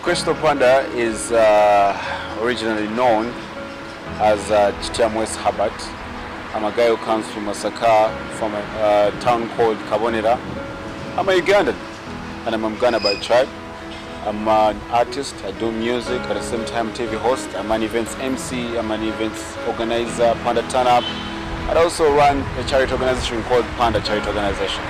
Crysto Panda is originally known as Chityamwes Herbert. I'm a guy who comes from Masaka, from a town called Kabonera. I'm a Ugandan, and I'm a Uganda by tribe. I'm an artist, I do music, at the same time TV host. I'm an events MC, I'm an events organizer, Panda Turn Up. I also run a charity organization called Panda Charity Organization.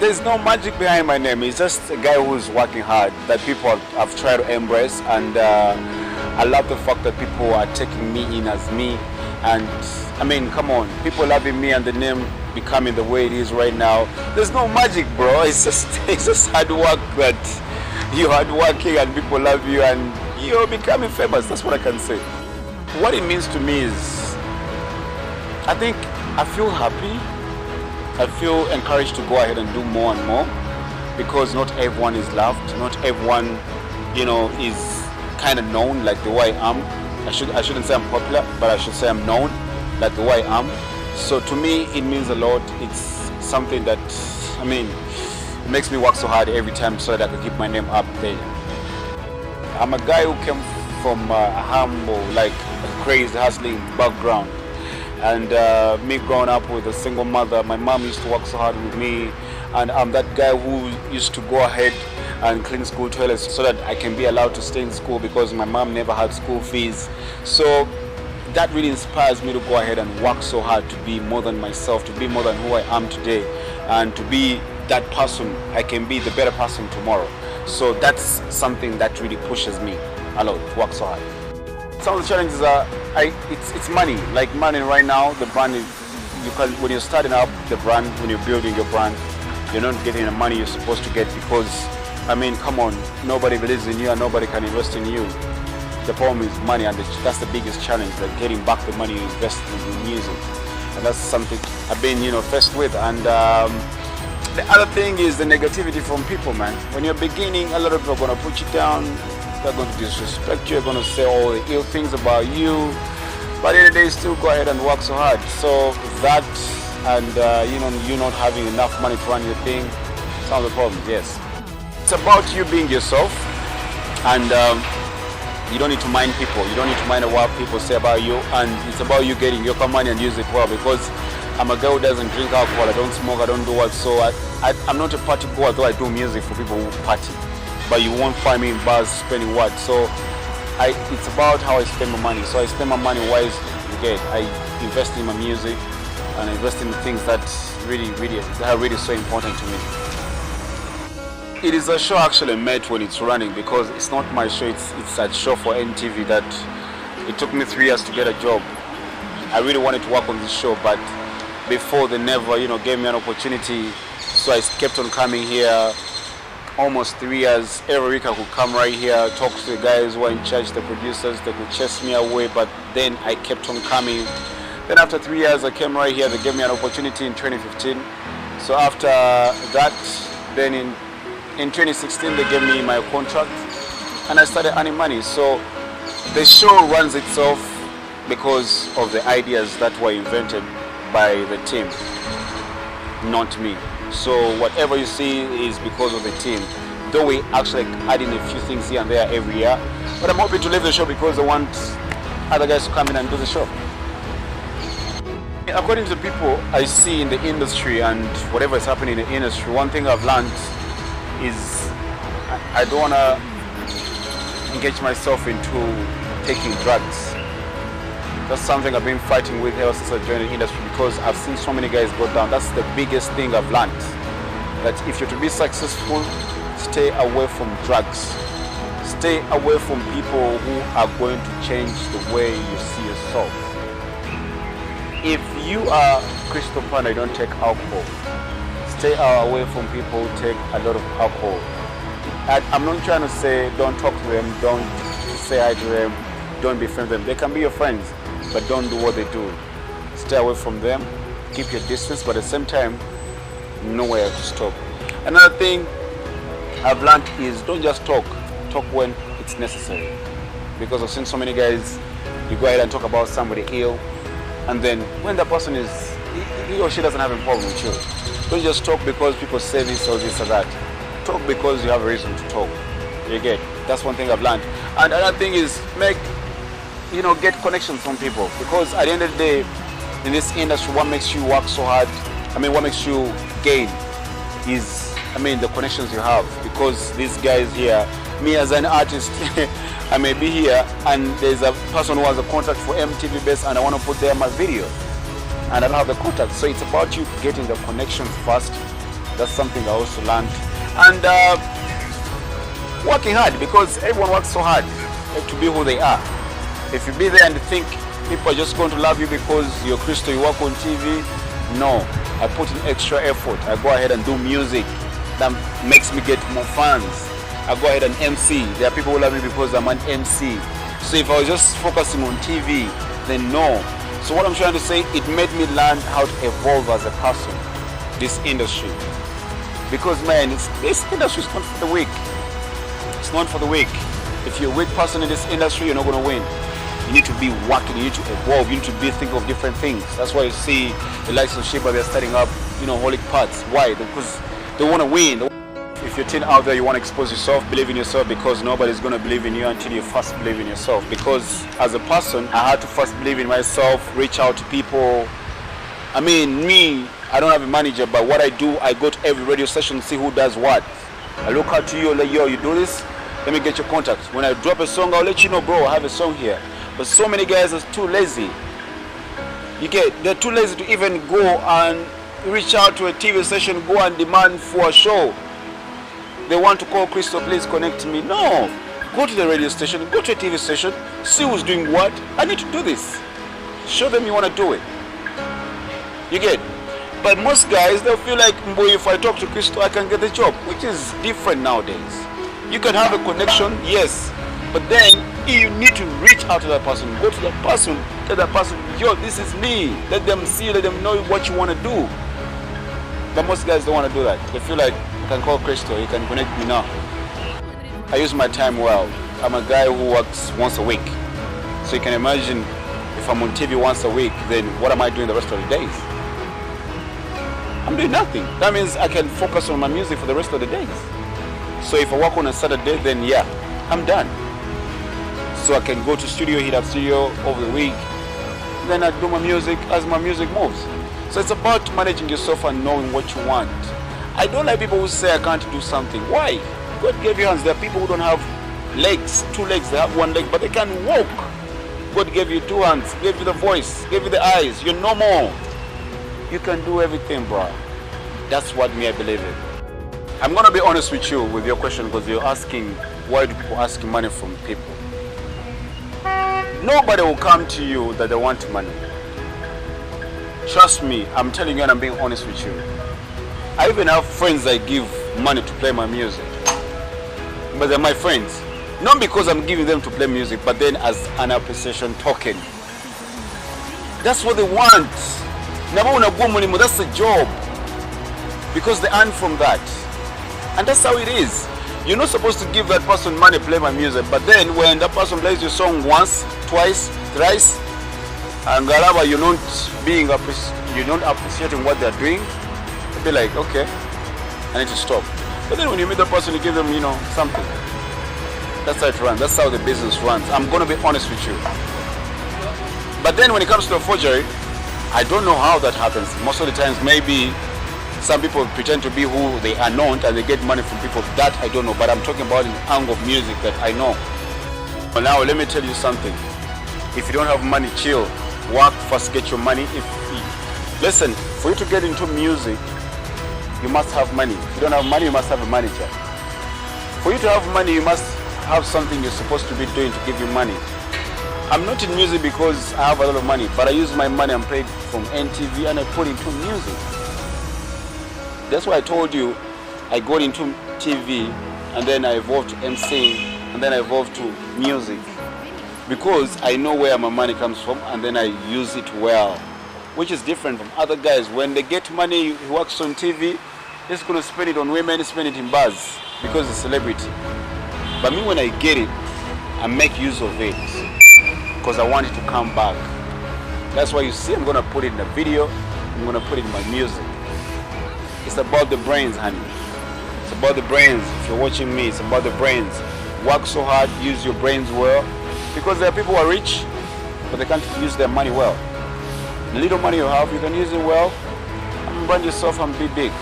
There's no magic behind my name. It's just a guy who's working hard that people have tried to embrace, and I love the fact that people are taking me in as me. And I mean, come on, people loving me and the name becoming the way it is right now. There's no magic, bro. It's just hard work that you're hardworking and people love you and you're becoming famous. That's what I can say. What it means to me is, I feel happy. I feel encouraged to go ahead and do more and more, because not everyone is loved. Not everyone, is kind of known like the way I am. I shouldn't say I'm popular, but I should say I'm known like the way I am. So to me, it means a lot. It's something that, it makes me work so hard every time so that I can keep my name up there. I'm a guy who came from a humble, crazy, hustling background. And me growing up with a single mother, my mom used to work so hard with me, and I'm that guy who used to go ahead and clean school toilets so that I can be allowed to stay in school, because my mom never had school fees. So that really inspires me to go ahead and work so hard to be more than myself, to be more than who I am today, and to be that person. I can be the better person tomorrow. So that's something that really pushes me a lot, to work so hard. Some of the challenges are, it's money. Like money right now, the brand is, when you're starting up the brand, when you're building your brand, you're not getting the money you're supposed to get, because, come on, nobody believes in you and nobody can invest in you. The problem is money, and that's the biggest challenge, like getting back the money you invested in music. And that's something I've been, faced with. And the other thing is the negativity from people, man. When you're beginning, a lot of people are going to put you down. They're going to disrespect you, they're going to say all the ill things about you, but at the end of the day, still go ahead and work so hard. So that, and you not having enough money to run your thing, some of the problems, yes. It's about you being yourself, and you don't need to mind people, you don't need to mind what people say about you, and it's about you getting your money and use it well, because I'm a guy who doesn't drink alcohol, I don't smoke, I don't do what, so I'm not a party goer, though I do music for people who party. But you won't find me in bars spending what. So it's about how I spend my money. So I spend my money wisely. I invest in my music and I invest in the things that are really so important to me. It is a show actually made when it's running, because it's not my show. It's a show for NTV that it took me 3 years to get a job. I really wanted to work on this show, but before they never, gave me an opportunity. So I kept on coming here. Almost 3 years, every week I could come right here, talk to the guys who are in charge, the producers. They could chase me away, but then I kept on coming. Then after 3 years, I came right here. They gave me an opportunity in 2015. So after that, then in 2016, they gave me my contract, and I started earning money. So the show runs itself because of the ideas that were invented by the team, not me. So whatever you see is because of the team. Though we actually add in a few things here and there every year. But I'm hoping to leave the show because I want other guys to come in and do the show. According to the people I see in the industry and whatever is happening in the industry, one thing I've learned is I don't want to engage myself into taking drugs. That's something I've been fighting with ever since I joined the industry, because I've seen so many guys go down. That's the biggest thing I've learned. That if you're to be successful, stay away from drugs. Stay away from people who are going to change the way you see yourself. If you are Crysto Panda, you don't take alcohol. Stay away from people who take a lot of alcohol. I'm not trying to say don't talk to them, don't say hi to them, don't be friends with them. They can be your friends, but don't do what they do. Stay away from them, keep your distance, but at the same time, know where to stop. Another thing I've learned is don't just talk when it's necessary. Because I've seen so many guys, you go ahead and talk about somebody ill, and then when the person he or she doesn't have a problem with you, don't just talk because people say this or this or that. Talk because you have a reason to talk. You get? That's one thing I've learned. And another thing is get connections from people, because at the end of the day, in this industry, what makes you work so hard, what makes you gain is, the connections you have. Because these guys here, me as an artist, I may be here and there's a person who has a contract for MTV Base and I want to put there my video and I don't have the contact. So it's about you getting the connections first. That's something I also learned. And working hard, because everyone works so hard to be who they are. If you be there and think people are just going to love you because you're Crysto, you work on TV, no. I put in extra effort. I go ahead and do music that makes me get more fans. I go ahead and MC. There are people who love me because I'm an MC. So if I was just focusing on TV, then no. So what I'm trying to say, it made me learn how to evolve as a person, this industry. Because man, this industry is not for the weak. It's not for the weak. If you're a weak person in this industry, you're not going to win. You need to be working, you need to evolve, you need to think of different things. That's why you see the likes of Sheba, they're starting up, holy paths. Why? Because they want to win. If you're teen out there, you want to expose yourself, believe in yourself, because nobody's going to believe in you until you first believe in yourself. Because as a person, I had to first believe in myself, reach out to people. Me, I don't have a manager, but what I do, I go to every radio station and see who does what. I look out to you, like, yo, you do this? Let me get your contact. When I drop a song, I'll let you know, bro, I have a song here. But so many guys are too lazy. They're too lazy to even go and reach out to a TV station, go and demand for a show. They want to call Crysto, please connect me. No. Go to the radio station, go to a TV station, see who's doing what. I need to do this. Show them you want to do it. But most guys, they'll feel like, boy, if I talk to Crysto, I can get the job, which is different nowadays. You can have a connection, yes, but then you need to reach out to that person. Go to that person, tell that person, yo, this is me. Let them see, let them know what you want to do. But most guys don't want to do that. They feel like, I can call Crysto, he can connect me now. I use my time well. I'm a guy who works once a week. So you can imagine if I'm on TV once a week, then what am I doing the rest of the days? I'm doing nothing. That means I can focus on my music for the rest of the days. So if I work on a Saturday, then yeah, I'm done. So I can go to studio, hit up studio over the week. Then I do my music as my music moves. So it's about managing yourself and knowing what you want. I don't like people who say I can't do something. Why? God gave you hands. There are people who don't have legs, 2 legs, they have 1 leg, but they can walk. God gave you 2 hands, gave you the voice, gave you the eyes. You're normal. You can do everything, bro. That's what I believe in. I'm going to be honest with you with your question, because you're asking, why do people ask money from people? Nobody will come to you that they want money. Trust me, I'm telling you and I'm being honest with you. I even have friends I give money to play my music. But they're my friends. Not because I'm giving them to play music, but then as an appreciation token. That's what they want. That's the job. Because they earn from that. And that's how it is. You're not supposed to give that person money to play my music, but then when that person plays your song once, twice, thrice, and you're not appreciating what they're doing, you'll be like, okay, I need to stop. But then when you meet the person, you give them, something. That's how it runs. That's how the business runs. I'm going to be honest with you. But then when it comes to a forgery, I don't know how that happens. Most of the times, maybe some people pretend to be who they are not and they get money from people. That I don't know. But I'm talking about an angle of music that I know. But now let me tell you something. If you don't have money, chill. Work first, get your money. Listen, for you to get into music, you must have money. If you don't have money, you must have a manager. For you to have money, you must have something you're supposed to be doing to give you money. I'm not in music because I have a lot of money, but I use my money and paid from NTV and I put into music. That's why I told you I got into TV and then I evolved to MCing and then I evolved to music. Because I know where my money comes from and then I use it well. Which is different from other guys. When they get money, he works on TV, he's going to spend it on women, spend it in bars because he's a celebrity. But me, when I get it, I make use of it because I want it to come back. That's why you see I'm going to put it in a video, I'm going to put it in my music. It's about the brains, honey. It's about the brains. If you're watching me, it's about the brains. work so hard, use your brains well. Because there are people who are rich, but they can't use their money well. The little money you have, you can use it well and brand yourself and be big.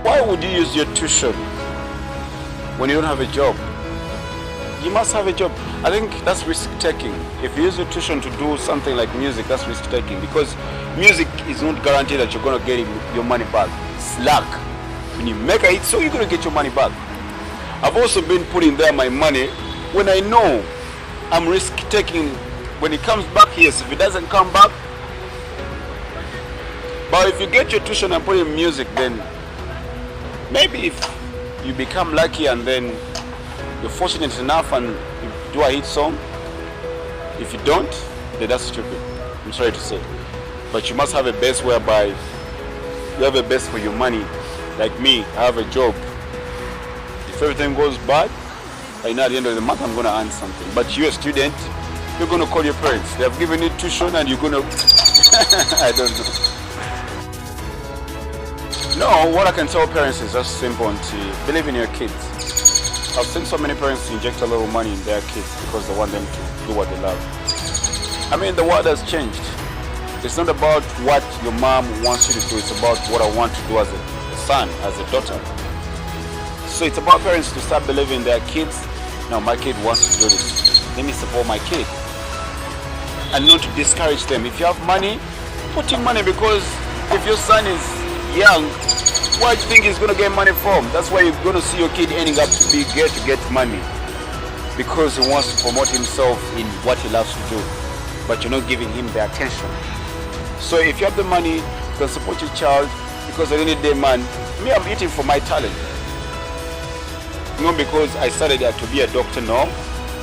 Why would you use your tuition when you don't have a job? You must have a job. I think that's risk-taking. If you use your tuition to do something like music, that's risk-taking, because music is not guaranteed that you're going to get your money back. It's luck. When you make a hit, so you're going to get your money back. I've also been putting there my money when I know I'm risk-taking. When it comes back, yes. If it doesn't come back, but if you get your tuition and put in music, then maybe if you become lucky and then you're fortunate enough and you do a hit song, if you don't, then that's stupid. I'm sorry to say. But you must have a base whereby you have a base for your money. Like me, I have a job. If everything goes bad, I know at the end of the month I'm going to earn something. But you're a student, you're going to call your parents. They have given you tuition and you're going to... I don't know. No, what I can tell parents is just simple and to believe in your kids. I've seen so many parents inject a little money in their kids because they want them to do what they love. I mean, the world has changed. It's not about what your mom wants you to do. It's about what I want to do as a son, as a daughter. So it's about parents to start believing in their kids. No, my kid wants to do this. Let me support my kid. And not to discourage them. If you have money, put in money, because if your son is young, what do you think he's going to get money from? That's why you're going to see your kid ending up to be to get money, because he wants to promote himself in what he loves to do, but you're not giving him the attention. So if you have the money, you can support your child, because at the end of the day, man, me, I'm eating for my talent. Not because I studied to be a doctor, no,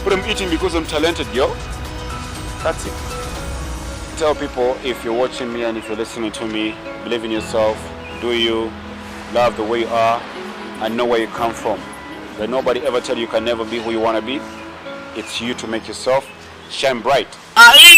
but I'm eating because I'm talented, yo. That's it. Tell people, if you're watching me and if you're listening to me, believe in yourself, do you, love the way you are, and know where you come from. Let nobody ever tell you can never be who you want to be. It's you to make yourself shine bright. Aye.